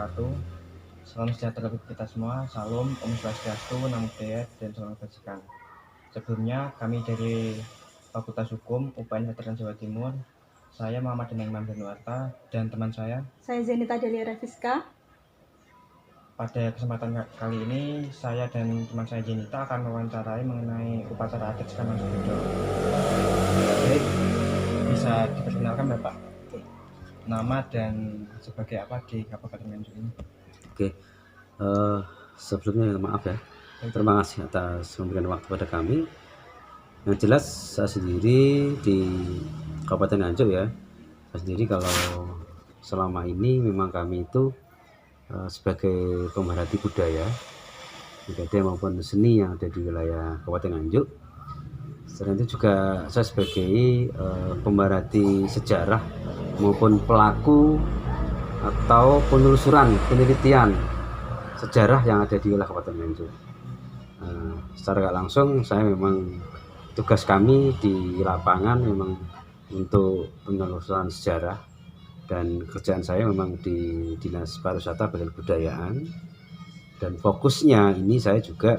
wabarakatuh. Salam sejahtera bagi kita semua. Salam, Om Swastiastu, Namo Buddhaya, dan salam kebajikan. Sebelumnya kami dari Fakultas Hukum UPN Veteran Jawa Timur, saya Muhammad Deneng Mamdanuarta dan teman saya Zenita Delia Reviska. Pada kesempatan kali ini saya dan teman saya Zenita akan mewawancarai mengenai upacara adat Siraman Sudodo. Baik, bisa diperkenalkan Bapak? Nama dan sebagai apa di Kabupaten Nganjuk ini? Oke, sebelumnya maaf ya, terima kasih atas memberikan waktu pada kami. Yang jelas saya sendiri di Kabupaten Nganjuk ya, saya sendiri kalau selama ini memang kami itu sebagai pemerhati budaya maupun seni yang ada di wilayah Kabupaten Nganjuk. Selain itu juga saya sebagai pemerhati sejarah maupun pelaku atau penelusuran penelitian sejarah yang ada di wilayah Kabupaten Nganjuk. Secara gak langsung saya memang tugas kami di lapangan memang untuk penelusuran sejarah, dan kerjaan saya memang di Dinas Pariwisata Bagian Kebudayaan, dan fokusnya ini saya juga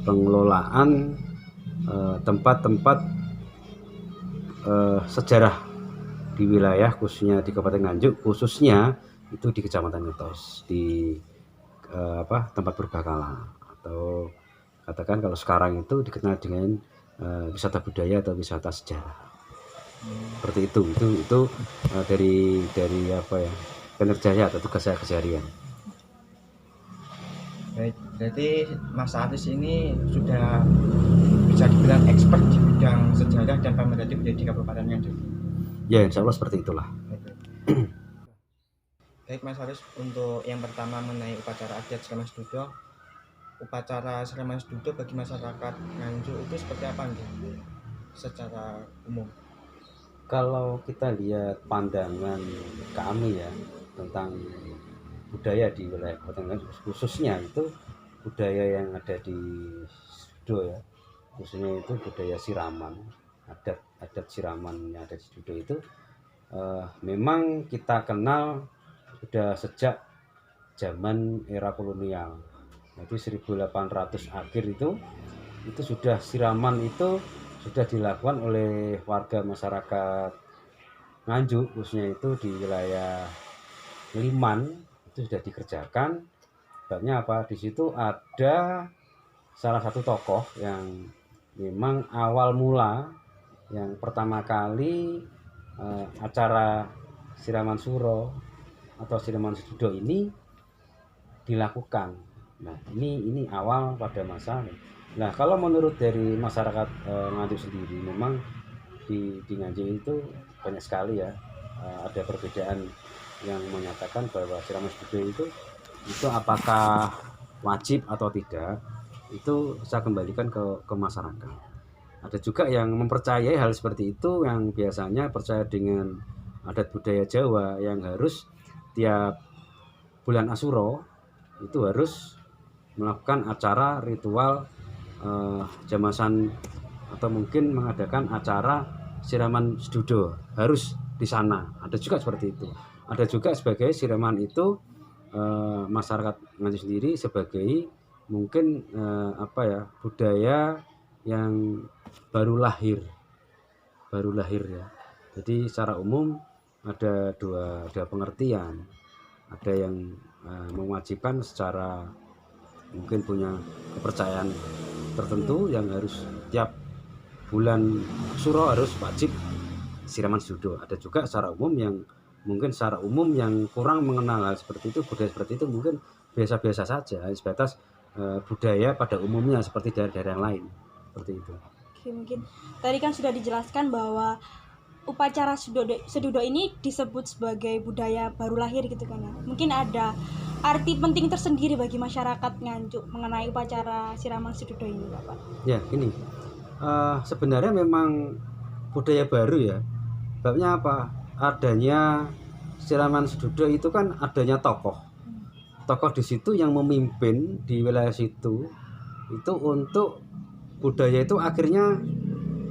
pengelolaan tempat-tempat sejarah di wilayah khususnya di Kabupaten Nganjuk, khususnya itu di Kecamatan Ngetos, di tempat purbakala, atau katakan kalau sekarang itu dikenal dengan wisata budaya atau wisata sejarah. Seperti itu dari apa ya, kinerja atau tugas saya keseharian. Baik, berarti Mas Aris ini sudah bisa dibilang expert di bidang sejarah dan pemerhati budaya di Kabupaten Nganjuk. Ya, insya Allah seperti itulah. Baik Mas Aris, untuk yang pertama mengenai upacara adat Siraman Sudodo, upacara Siraman Sudodo bagi masyarakat Nganjuk itu seperti apa nih secara umum? Kalau kita lihat pandangan kami ya tentang budaya di wilayah Kabupaten Nganjuk, khususnya itu budaya yang ada di Sudodo ya, khususnya itu budaya siraman, adat siraman yang ada di Sudodo itu memang kita kenal sudah sejak zaman era kolonial. Jadi 1800 akhir itu sudah siraman itu sudah dilakukan oleh warga masyarakat Nganjuk, khususnya itu di wilayah Liman, itu sudah dikerjakan. Sebabnya apa? Di situ ada salah satu tokoh yang memang awal mula yang pertama kali acara Siraman Suro atau Siraman Sudodo ini dilakukan. Nah, ini awal pada masa. Nah, kalau menurut dari masyarakat Nganjuk sendiri, memang di Nganjuk itu banyak sekali ya, ada perbedaan yang menyatakan bahwa Siraman Sudodo itu apakah wajib atau tidak, itu saya kembalikan ke masyarakat. Ada juga yang mempercayai hal seperti itu, yang biasanya percaya dengan adat budaya Jawa yang harus tiap bulan Asuro itu harus melakukan acara ritual jamasan atau mungkin mengadakan acara Siraman Sudodo harus di sana. Ada juga seperti itu. Ada juga sebagai siraman itu masyarakat Nganjuk sendiri sebagai mungkin budaya yang baru lahir ya. Jadi secara umum ada dua pengertian. Ada yang mewajibkan secara mungkin punya kepercayaan tertentu yang harus tiap bulan Suro harus wajib Siraman Sudodo. Ada juga secara umum yang kurang mengenal hal seperti itu, budaya seperti itu mungkin biasa-biasa saja, sebatas budaya pada umumnya seperti daerah-daerah yang lain, seperti itu. Oke, mungkin tadi kan sudah dijelaskan bahwa upacara Sudodo ini disebut sebagai budaya baru lahir gitu kan ya. Mungkin ada arti penting tersendiri bagi masyarakat Nganjuk mengenai upacara Siraman Sudodo ini, Bapak. Ya, ini sebenarnya memang budaya baru ya. Sebabnya apa? Adanya Siraman Sudodo itu kan adanya tokoh di situ yang memimpin di wilayah situ itu untuk budaya itu akhirnya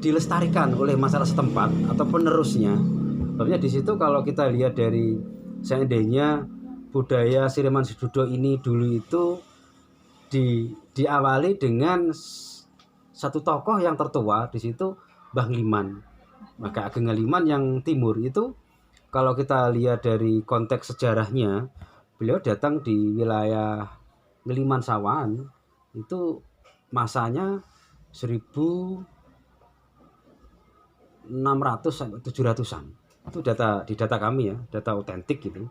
dilestarikan oleh masyarakat setempat atau penerusnya. Sebabnya di situ kalau kita lihat dari seandainya budaya Siraman Sedodo ini dulu itu diawali dengan satu tokoh yang tertua di situ, Mbah Liman, maka Ageng Liman yang timur itu. Kalau kita lihat dari konteks sejarahnya, beliau datang di wilayah Ngeliman Sawan itu masanya 1600 sampai 700-an. Itu di data kami ya, data otentik gitu.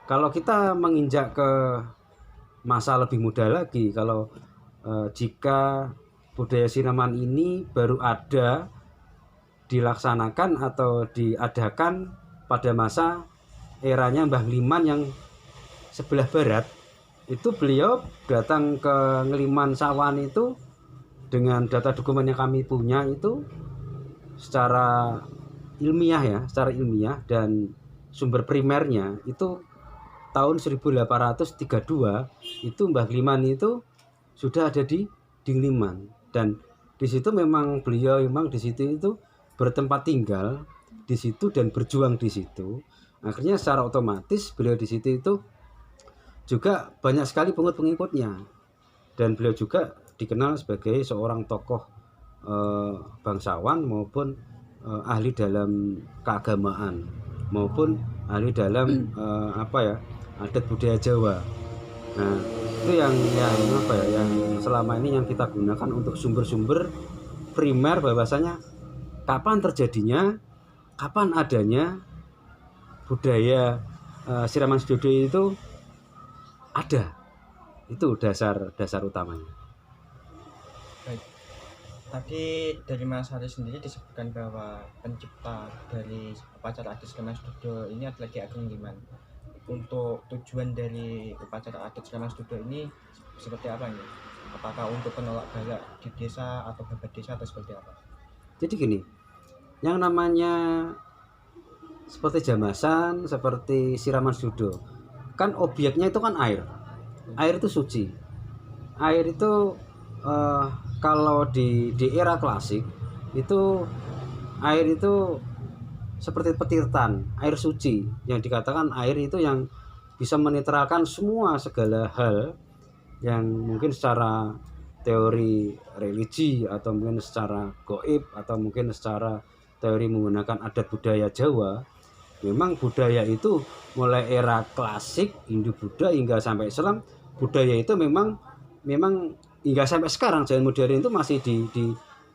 Kalau kita menginjak ke masa lebih muda lagi, kalau jika budaya Siraman ini baru ada dilaksanakan atau diadakan pada masa eranya Mbah Liman yang sebelah barat, itu beliau datang ke Ngeliman Sawan itu dengan data dokumen yang kami punya itu secara ilmiah dan sumber primernya itu tahun 1832 itu Mbah Liman itu sudah ada di Ngeliman, dan di situ memang beliau di situ itu bertempat tinggal di situ dan berjuang di situ. Akhirnya secara otomatis beliau di situ itu juga banyak sekali pengikut-pengikutnya, dan beliau juga dikenal sebagai seorang tokoh bangsawan maupun ahli dalam keagamaan maupun ahli dalam adat budaya Jawa. Nah, itu yang selama ini yang kita gunakan untuk sumber-sumber primer bahwasanya kapan terjadinya, kapan adanya budaya Siraman Sedodo itu ada. Itu dasar utamanya. Baik. Tadi dari Mas Haris sendiri disebutkan bahwa pencipta dari upacara adat Siraman Sedodo ini adalah Ki Ageng Liman. Untuk tujuan dari upacara adat Siraman Sedodo ini seperti apa nih? Apakah untuk penolak bala di desa atau babat desa atau seperti apa? Jadi gini, yang namanya seperti jamasan, seperti Siraman Sedodo, kan obyeknya itu kan air. Air itu suci. Air itu kalau di era klasik itu air itu seperti petirtan, air suci, yang dikatakan air itu yang bisa menetralkan semua segala hal yang mungkin secara teori religi atau mungkin secara gaib atau mungkin secara teori menggunakan adat budaya Jawa. Memang budaya itu mulai era klasik Hindu-Buddha hingga sampai Islam, budaya itu memang hingga sampai sekarang zaman modern itu masih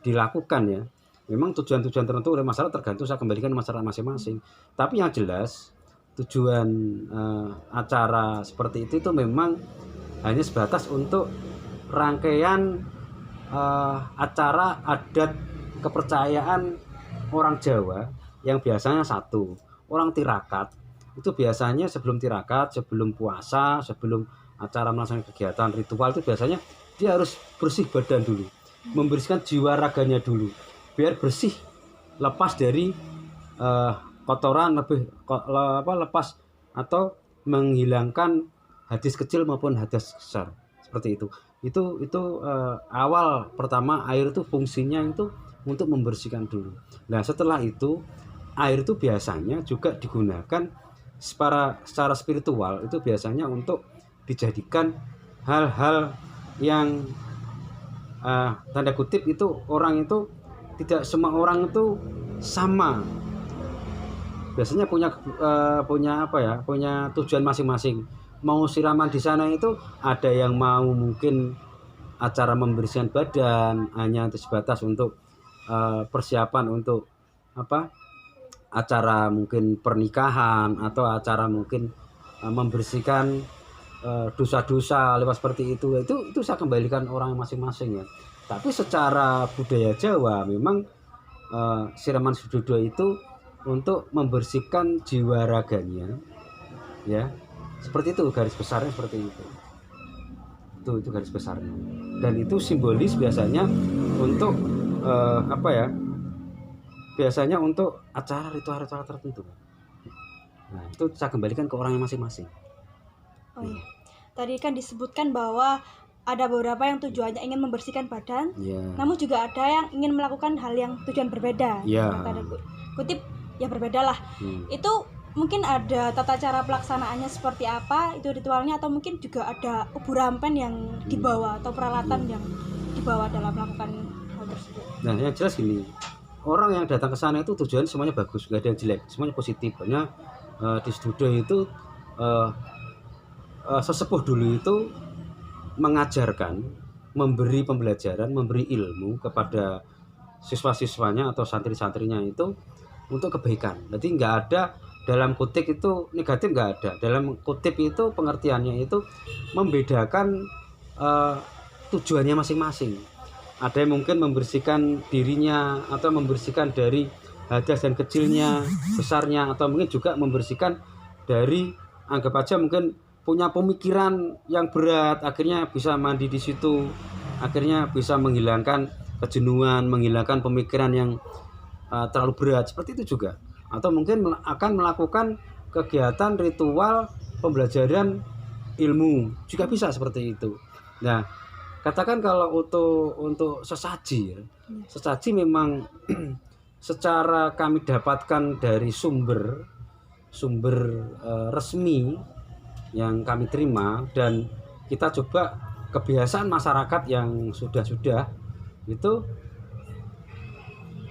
dilakukan ya. Memang tujuan-tujuan tertentu oleh masyarakat tergantung, saya kembalikan masyarakat masing-masing. Tapi yang jelas tujuan acara seperti itu memang hanya sebatas untuk rangkaian acara adat kepercayaan orang Jawa yang biasanya satu. Orang tirakat itu biasanya sebelum tirakat, sebelum puasa, sebelum acara melaksanakan kegiatan ritual itu biasanya dia harus bersih badan dulu, membersihkan jiwa raganya dulu, biar bersih, lepas dari kotoran, lepas atau menghilangkan hadis kecil maupun hadis besar, seperti itu. Itu awal pertama air itu fungsinya itu untuk membersihkan dulu. Nah setelah itu air itu biasanya juga digunakan secara spiritual, itu biasanya untuk dijadikan hal-hal yang tanda kutip itu orang itu tidak semua orang itu sama, biasanya punya tujuan masing-masing. Mau siraman di sana itu ada yang mau mungkin acara membersihkan badan hanya sebatas untuk persiapan untuk acara mungkin pernikahan atau acara mungkin membersihkan dosa-dosa lewat seperti itu saya kembalikan orang masing-masing ya. Tapi secara budaya Jawa memang Siraman Sedodo itu untuk membersihkan jiwa raganya ya, seperti itu garis besarnya, seperti itu garis besarnya. Dan itu simbolis biasanya untuk biasanya untuk acara ritual-ritual tertentu. Nah itu saya kembalikan ke orangnya masing-masing. Oh iya, tadi kan disebutkan bahwa ada beberapa yang tujuannya ingin membersihkan badan, namun juga ada yang ingin melakukan hal yang tujuan berbeda. Tanda kutip ya berbeda lah. Itu mungkin ada tata cara pelaksanaannya seperti apa itu ritualnya, atau mungkin juga ada ubu rampen yang dibawa atau peralatan yang dibawa dalam melakukan hal tersebut. Nah, yang jelas gini, orang yang datang ke sana itu tujuan semuanya bagus, nggak ada yang jelek, semuanya positif. Hanya di Sedudo itu sesepuh dulu itu mengajarkan, memberi pembelajaran, memberi ilmu kepada siswa-siswanya atau santri-santrinya itu untuk kebaikan. Jadi nggak ada dalam kutip itu negatif, nggak ada. Dalam kutip itu pengertiannya itu membedakan tujuannya masing-masing. Ada yang mungkin membersihkan dirinya atau membersihkan dari hadas dan kecilnya, besarnya, atau mungkin juga membersihkan dari, anggap aja mungkin punya pemikiran yang berat, akhirnya bisa mandi di situ, akhirnya bisa menghilangkan kejenuhan, menghilangkan pemikiran yang terlalu berat, seperti itu juga. Atau mungkin akan melakukan kegiatan ritual pembelajaran ilmu, juga bisa seperti itu. Nah, katakan kalau untuk sesaji ya, sesaji memang secara kami dapatkan dari sumber resmi yang kami terima, dan kita coba kebiasaan masyarakat yang sudah itu,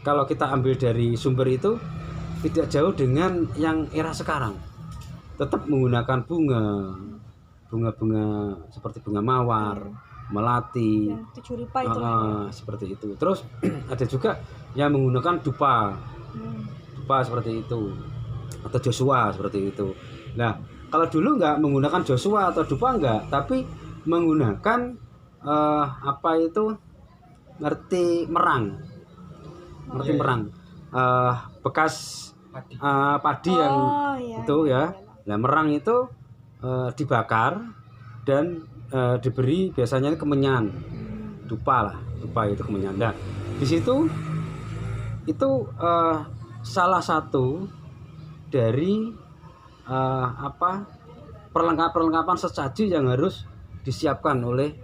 kalau kita ambil dari sumber itu tidak jauh dengan yang era sekarang, tetap menggunakan bunga seperti bunga mawar, melati, Yang 7 rupa itu seperti itu. Terus ada juga yang menggunakan dupa seperti itu, atau Joshua seperti itu. Nah, kalau dulu nggak menggunakan Joshua atau dupa enggak, tapi menggunakan ngerti merang, bekas padi yang itu ya. Nah, merang itu dibakar dan diberi biasanya kemenyan, dupa itu kemenyan. Nah, di situ itu salah satu dari perlengkapan sesaji yang harus disiapkan oleh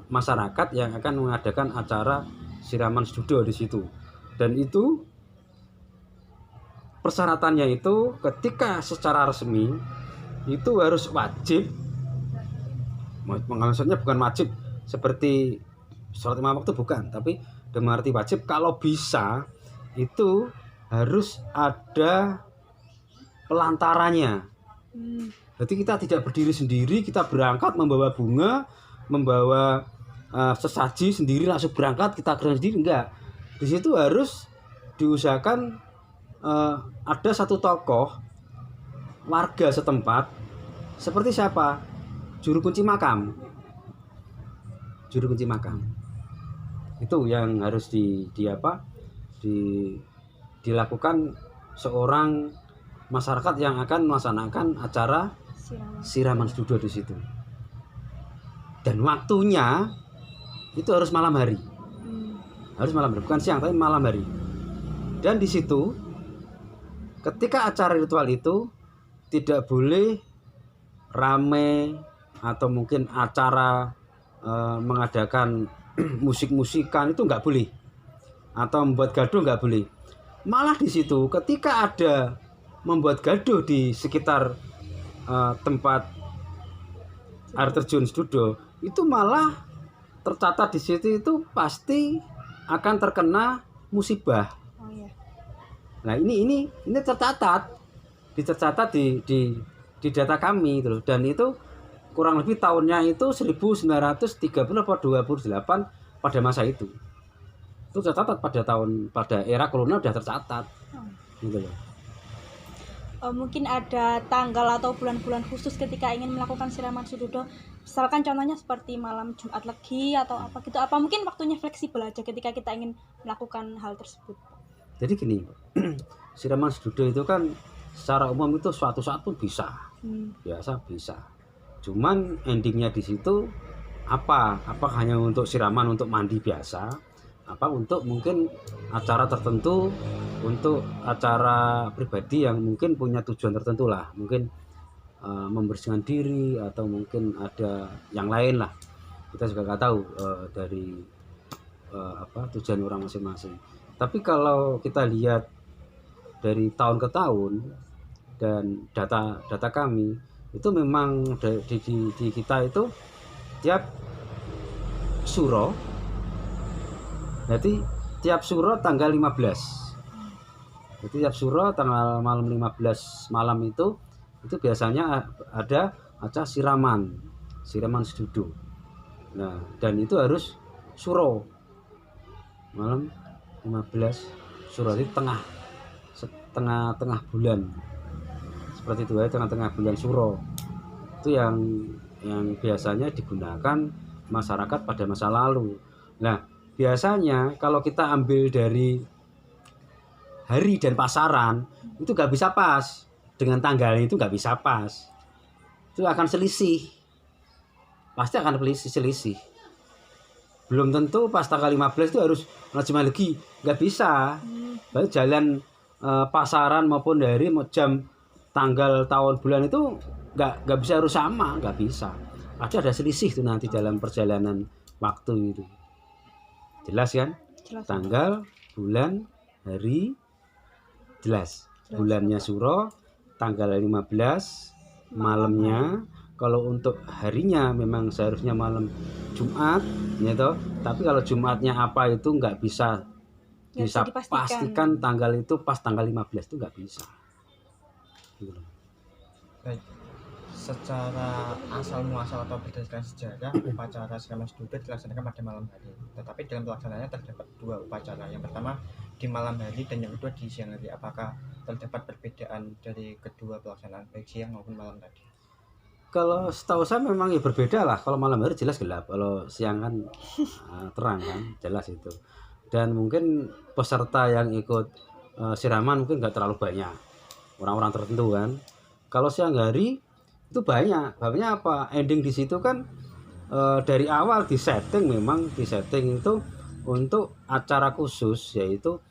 masyarakat yang akan mengadakan acara siraman Sedudo di situ. Dan itu persyaratannya itu ketika secara resmi itu harus wajib, maksudnya bukan wajib seperti sholat 5 waktu, bukan, tapi dalam arti wajib kalau bisa itu harus ada pelantarannya. Jadi kita tidak berdiri sendiri, kita berangkat membawa bunga, membawa sesaji sendiri langsung berangkat kita kerja sendiri, enggak. Di situ harus diusahakan ada satu tokoh warga setempat, seperti siapa? Juru kunci makam. Itu yang harus dilakukan seorang masyarakat yang akan melaksanakan acara siraman Sedudo di situ. Dan waktunya itu harus malam hari. Bukan siang tapi malam hari. Dan di situ ketika acara ritual itu tidak boleh rame, atau mungkin acara mengadakan musik-musikan itu nggak boleh, atau membuat gaduh nggak boleh. Malah di situ ketika ada membuat gaduh di sekitar tempat air terjun Sedudo, itu malah tercatat di situ, itu pasti akan terkena musibah. Nah, ini dicatat di data kami gitu. Dan itu kurang lebih tahunnya itu 1930 atau 28 pada masa itu. Itu tercatat pada era kolonial sudah tercatat. Gitu loh. Mungkin ada tanggal atau bulan-bulan khusus ketika ingin melakukan siraman Sedudo, misalkan contohnya seperti malam Jumat Legi atau apa gitu, apa mungkin waktunya fleksibel aja ketika kita ingin melakukan hal tersebut? Jadi gini, siraman Sedudo itu kan secara umum itu suatu saat pun bisa, biasa bisa. Cuman endingnya di situ apa hanya untuk siraman untuk mandi biasa, apa untuk mungkin acara tertentu, untuk acara pribadi yang mungkin punya tujuan tertentu lah, mungkin membersihkan diri atau mungkin ada yang lain lah, kita juga nggak tahu dari tujuan orang masing-masing. Tapi kalau kita lihat dari tahun ke tahun dan data kami itu memang di kita itu tiap suro, jadi tiap suro tanggal 15. Jadi tiap suro tanggal malam 15 malam itu biasanya ada acara siraman sedudo. Nah, dan itu harus suro malam 15 suro itu tengah bulan. Seperti itu ya, tengah bulan suro. Itu yang biasanya digunakan masyarakat pada masa lalu. Nah, biasanya kalau kita ambil dari hari dan pasaran itu nggak bisa pas dengan tanggal, itu nggak bisa pas, itu akan selisih, pasti akan selisih. Belum tentu pas tanggal 15 itu harus cuma lagi, nggak bisa. Baik jalan pasaran maupun dari jam tanggal tahun bulan itu nggak bisa harus sama, nggak bisa. Ada selisih itu nanti dalam perjalanan waktu itu. Jelas kan? Jelas. Tanggal, bulan, hari, jelas. Bulannya suro, tanggal 15, malamnya. Kalau untuk harinya memang seharusnya malam Jumat, ya toh. Tapi kalau Jumatnya apa itu nggak bisa pastikan tanggal itu pas tanggal 15 itu nggak bisa. Gitu. Baik, secara asal muasal atau berdasarkan sejarah, upacara siraman sedudo dilaksanakan pada malam hari. Tetapi dalam pelaksanaannya terdapat dua upacara. Yang pertama di malam hari dan yang kedua di siang hari. Apakah terdapat perbedaan dari kedua pelaksanaan baik siang maupun malam tadi? Kalau setahu saya memang ya berbeda lah. Kalau malam hari jelas gelap, kalau siang kan terang kan, jelas itu. Dan mungkin peserta yang ikut siraman mungkin nggak terlalu banyak, orang-orang tertentu kan. Kalau siang hari itu banyak apa? Ending di situ kan dari awal disetting itu untuk acara khusus, yaitu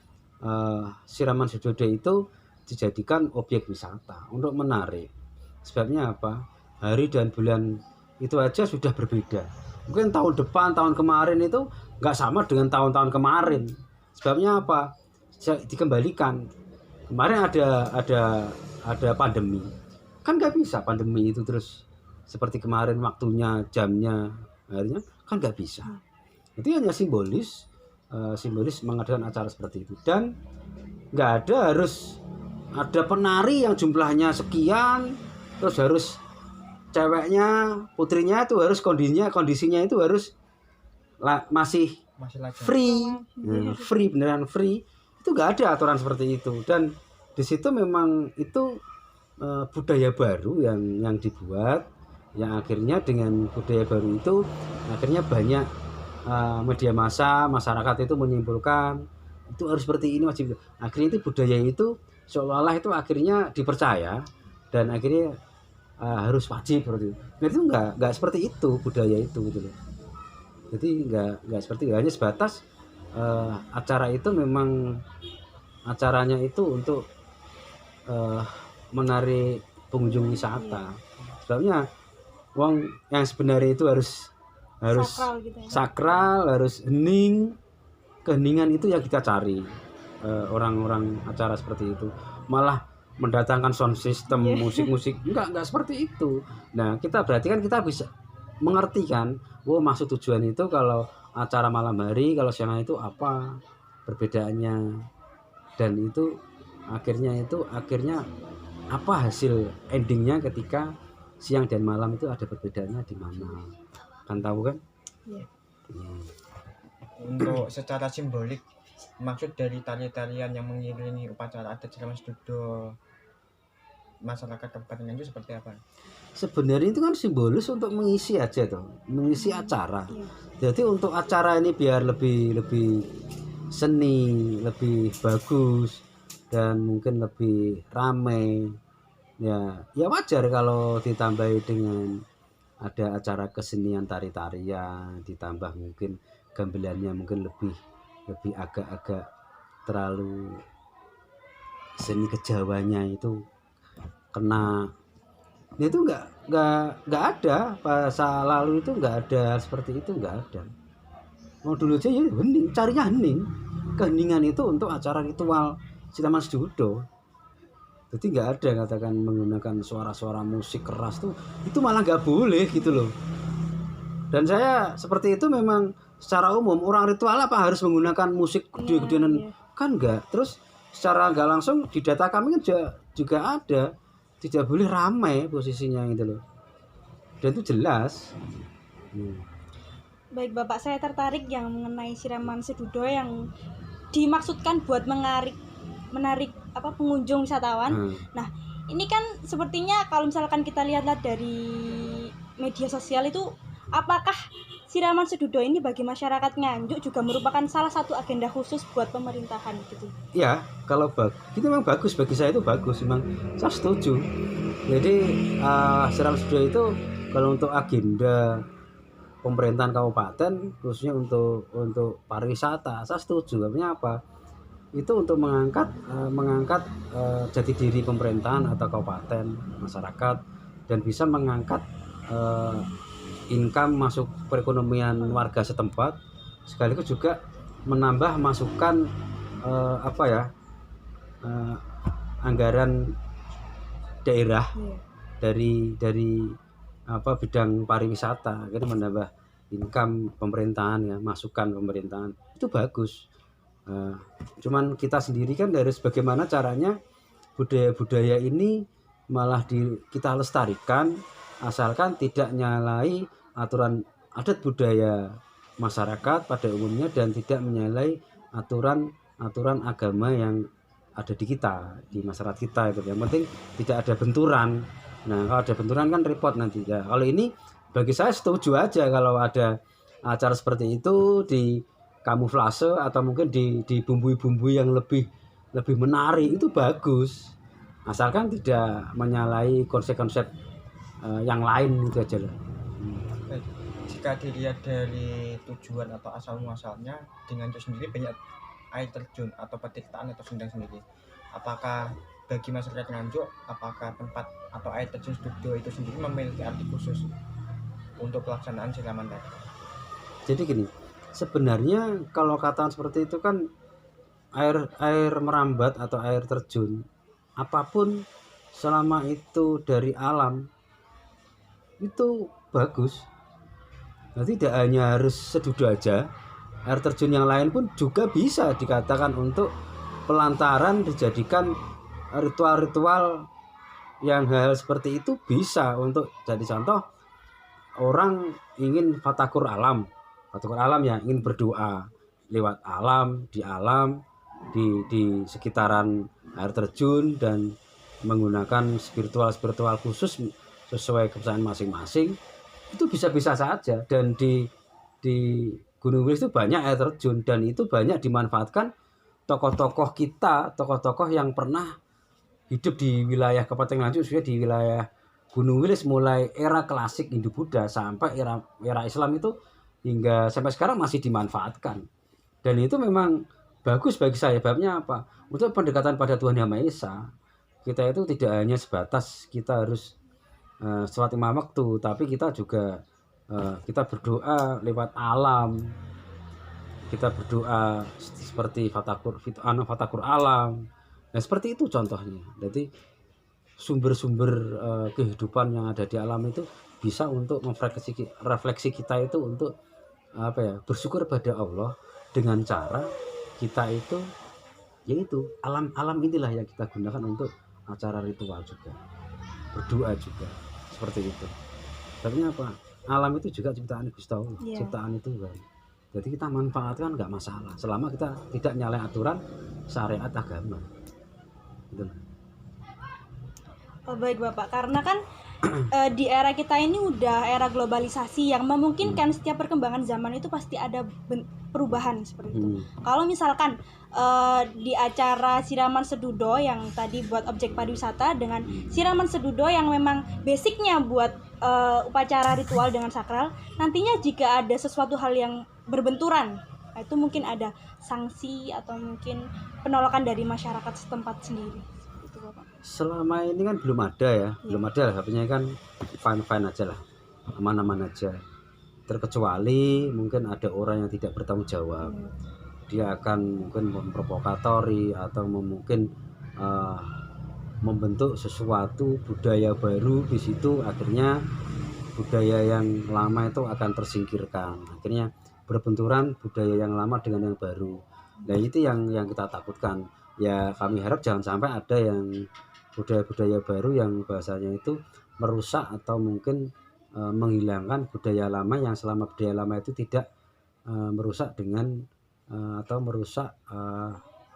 siraman sedudo itu dijadikan objek wisata untuk menarik. Sebabnya apa? Hari dan bulan itu aja sudah berbeda. Mungkin tahun depan, tahun kemarin itu nggak sama dengan tahun-tahun kemarin. Sebabnya apa? Dikembalikan. Kemarin ada pandemi. Kan nggak bisa pandemi itu terus seperti kemarin waktunya, jamnya, harinya kan nggak bisa. Itu hanya simbolis mengadakan acara seperti itu. Dan nggak ada harus ada penari yang jumlahnya sekian, terus harus ceweknya, putrinya itu harus kondisinya itu harus masih free, beneran free. Itu nggak ada aturan seperti itu. Dan di situ memang itu budaya baru yang dibuat, yang akhirnya dengan budaya baru itu akhirnya banyak media massa, masyarakat itu menyimpulkan itu harus seperti ini, wajib. Akhirnya itu budaya itu seolah-olah itu akhirnya dipercaya dan akhirnya harus wajib seperti itu. Nah, itu nggak seperti itu budaya itu gitu loh. Jadi nggak seperti itu. Hanya sebatas acara itu memang acaranya itu untuk menarik pengunjung wisata. Sebabnya wong yang sebenarnya itu harus sakral, gitu ya. Sakral, harus hening. Keheningan itu yang kita cari. Orang-orang acara seperti itu malah mendatangkan sound system, musik-musik, enggak seperti itu. Nah, kita berarti kan kita bisa mengerti kan, maksud tujuan itu kalau acara malam hari, kalau siang itu apa perbedaannya, dan itu akhirnya apa hasil endingnya ketika siang dan malam itu ada perbedaannya di mana, kan tahu kan? Iya. Untuk secara simbolik, maksud dari tarian-tarian yang mengiringi upacara adat siraman sedudo masyarakat Kabupaten Nganjuk seperti apa? Sebenarnya itu kan simbolis untuk mengisi aja tuh, mengisi acara. Jadi untuk acara ini biar lebih seni, lebih bagus dan mungkin lebih ramai. Ya wajar kalau ditambahi dengan ada acara kesenian tari-tarian, ditambah mungkin gamelannya mungkin lebih agak-agak terlalu seni kejawanya itu kena. Itu nggak ada masa lalu, itu nggak ada seperti itu, nggak ada. Mau dulu aja ya hening, carinya hening. Keheningan itu untuk acara ritual siraman sedudo. Jadi nggak ada katakan menggunakan suara-suara musik keras tuh, itu malah nggak boleh gitu loh. Dan saya seperti itu memang secara umum orang ritual apa harus menggunakan musik gede-gedean, kan enggak. Terus secara nggak langsung di data kami kan juga ada tidak boleh ramai posisinya gitu loh. Dan itu jelas. Baik Bapak, saya tertarik yang mengenai siraman sedudo yang dimaksudkan buat menarik pengunjung wisatawan. Nah, ini kan sepertinya kalau misalkan kita lihat-lihat dari media sosial itu, apakah siraman sedudo ini bagi masyarakat Nganjuk juga merupakan salah satu agenda khusus buat pemerintahan gitu? Ya, kalau itu memang bagus, bagi saya itu bagus, memang saya setuju. Jadi siraman sedudo itu kalau untuk agenda pemerintahan kabupaten khususnya untuk pariwisata, saya setuju. Artinya apa? Itu untuk mengangkat jati diri pemerintahan atau kabupaten, masyarakat, dan bisa mengangkat income masuk perekonomian warga setempat, sekaligus juga menambah masukan anggaran daerah dari bidang pariwisata, jadi menambah income pemerintahan ya, masukan pemerintahan, itu bagus. Cuman kita sendiri kan harus bagaimana caranya budaya-budaya ini malah kita lestarikan, asalkan tidak nyalai aturan adat budaya masyarakat pada umumnya dan tidak menyalahi aturan agama yang ada di kita, di masyarakat kita itu. Yang penting tidak ada benturan. Nah, kalau ada benturan kan repot nanti ya. Kalau ini bagi saya setuju aja kalau ada acara seperti itu di kamuflase atau mungkin di bumbui-bumbui yang lebih menarik, itu bagus. Asalkan tidak menyalahi konsep-konsep yang lain, itu aja lah. Jika dilihat dari tujuan atau asal muasalnya, dengan itu sendiri banyak air terjun atau petirtaan atau sendang sendiri. Apakah bagi masyarakat Nganjuk, apakah tempat atau air terjun sedudo itu sendiri memiliki arti khusus untuk pelaksanaan siraman tadi? Jadi gini, sebenarnya kalau kata seperti itu kan air merambat atau air terjun apapun selama itu dari alam itu bagus. Nah, tidak hanya harus sedudo aja, air terjun yang lain pun juga bisa dikatakan untuk pelantaran, dijadikan ritual-ritual yang hal seperti itu bisa untuk jadi contoh. Orang ingin fatakur alam ya, ingin berdoa lewat alam, di sekitaran air terjun dan menggunakan spiritual khusus sesuai kepercayaan masing-masing, itu bisa saja. Dan di Gunung Wilis itu banyak air terjun dan itu banyak dimanfaatkan tokoh-tokoh kita, tokoh-tokoh yang pernah hidup di wilayah Kabupaten Nganjuk, sudah di wilayah Gunung Wilis mulai era klasik Hindu-Buddha sampai era Islam itu hingga sampai sekarang masih dimanfaatkan. Dan itu memang bagus bagi saya. Sebabnya apa? Untuk pendekatan pada Tuhan Yang Maha Esa, kita itu tidak hanya sebatas kita harus sholat 5 waktu, tapi kita juga kita berdoa lewat alam. Kita berdoa seperti fatakur alam. Nah, seperti itu contohnya. Jadi sumber-sumber kehidupan yang ada di alam itu bisa untuk refleksi kita itu untuk bersyukur pada Allah dengan cara kita itu yaitu alam inilah yang kita gunakan untuk acara ritual juga, berdoa juga, seperti itu. Artinya apa? Alam itu juga ciptaan Gusti Allah, ciptaan itu kan. Jadi kita manfaatkan nggak masalah selama kita tidak nyalain aturan syariat agama. Gitu. Oh, baik Bapak, karena kan di era kita ini udah era globalisasi yang memungkinkan setiap perkembangan zaman itu pasti ada perubahan seperti itu. Kalau misalkan di acara siraman sedudo yang tadi buat objek pariwisata dengan siraman sedudo yang memang basicnya buat upacara ritual dengan sakral, nantinya jika ada sesuatu hal yang berbenturan, itu mungkin ada sanksi atau mungkin penolakan dari masyarakat setempat sendiri. Selama ini kan belum ada ya, belum ada lah, artinya kan fine aja lah, aman-aman aja. Terkecuali mungkin ada orang yang tidak bertanggung jawab, dia akan mungkin memprovokatori atau mungkin membentuk sesuatu budaya baru. Di situ akhirnya budaya yang lama itu akan tersingkirkan, akhirnya berbenturan budaya yang lama dengan yang baru. Nah itu yang kita takutkan ya. Kami harap jangan sampai ada yang budaya-budaya baru yang bahasanya itu merusak atau mungkin menghilangkan budaya lama, yang selama budaya lama itu tidak merusak dengan atau merusak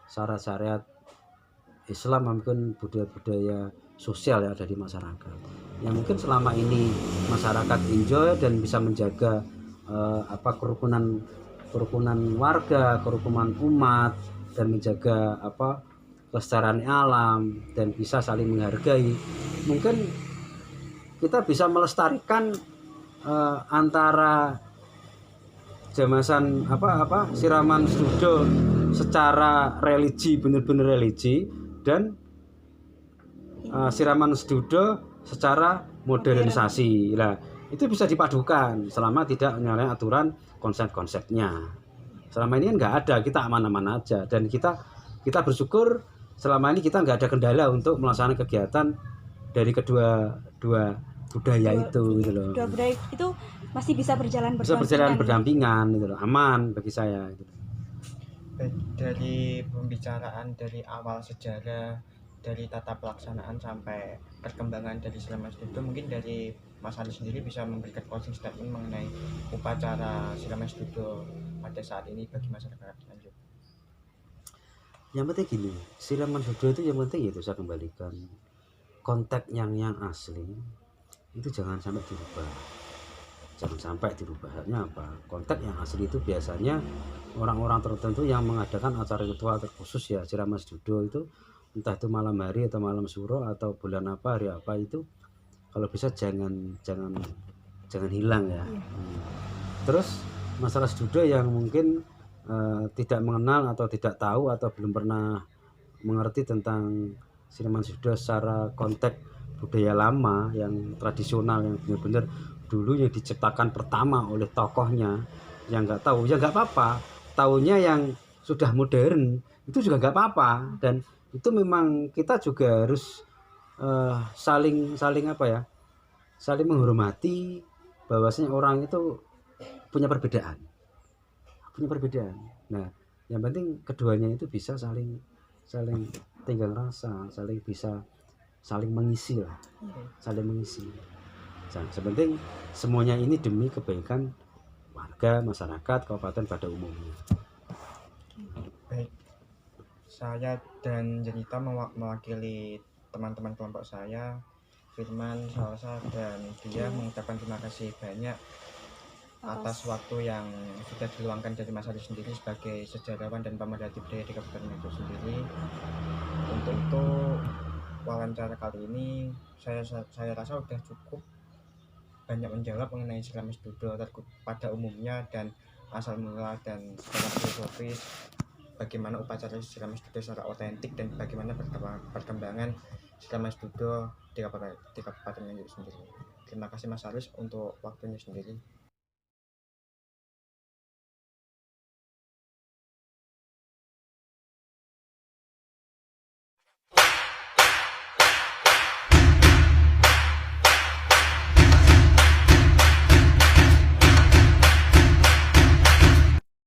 syariat-syariat Islam, mungkin budaya-budaya sosial yang ada di masyarakat, yang mungkin selama ini masyarakat enjoy dan bisa menjaga kerukunan warga, kerukunan umat, dan menjaga kelestarian alam dan bisa saling menghargai. Mungkin kita bisa melestarikan antara jamasan siraman sedudo secara religi, benar-benar religi, dan siraman sedudo secara modernisasi. Nah, itu bisa dipadukan selama tidak menyalahi aturan konsep-konsepnya. Selama ini kan nggak ada, kita aman-aman aja, dan kita bersyukur selama ini kita nggak ada kendala untuk melaksanakan kegiatan dari kedua budaya itu gitu loh. Dua budaya itu masih bisa berjalan berdampingan gitu loh, aman bagi saya gitu. Baik, dari pembicaraan dari awal sejarah, dari tata pelaksanaan sampai perkembangan dari Siraman Sedudo, mungkin dari Mas Ali sendiri bisa memberikan closing statement mengenai upacara Siraman Sedudo pada saat ini bagi masyarakat Nganjuk. Yang penting gini, Siraman Sedudo itu yang penting itu saya kembalikan konteks yang asli itu jangan sampai dirubah. Artinya apa? Konteks yang asli itu biasanya orang-orang tertentu yang mengadakan acara ritual terkhusus ya Siraman Sedudo itu, entah itu malam hari atau malam suro atau bulan apa, hari apa, itu kalau bisa jangan hilang ya. Terus masalah Sedudo yang mungkin tidak mengenal atau tidak tahu atau belum pernah mengerti tentang Siraman Sedudo secara konteks budaya lama yang tradisional, yang benar-benar dulu yang diciptakan pertama oleh tokohnya, yang nggak tahu ya nggak apa-apa, tahunya yang sudah modern itu juga nggak apa-apa. Dan itu memang kita juga harus saling menghormati bahwasanya orang itu punya perbedaan. Nah yang penting keduanya itu bisa saling tenggang rasa, saling mengisi. Sepenting semuanya ini demi kebaikan warga, masyarakat, kabupaten pada umumnya. Baik, saya dan Jenita mewakili teman-teman kelompok saya, Firman, Salsa, dan dia mengucapkan terima kasih banyak atas waktu yang sudah diluangkan dari Mas Ali sendiri sebagai sejarawan dan pemerhati budaya di Kabupaten Nganjuk sendiri. Untuk itu wawancara kali ini saya rasa sudah cukup banyak menjawab mengenai Siraman Sedudo pada umumnya dan asal mula dan secara filosofis bagaimana upacara Siraman Sedudo secara otentik dan bagaimana perkembangan Siraman Sedudo di Kabupaten Nganjuk sendiri. Terima kasih Mas Aris untuk waktunya sendiri.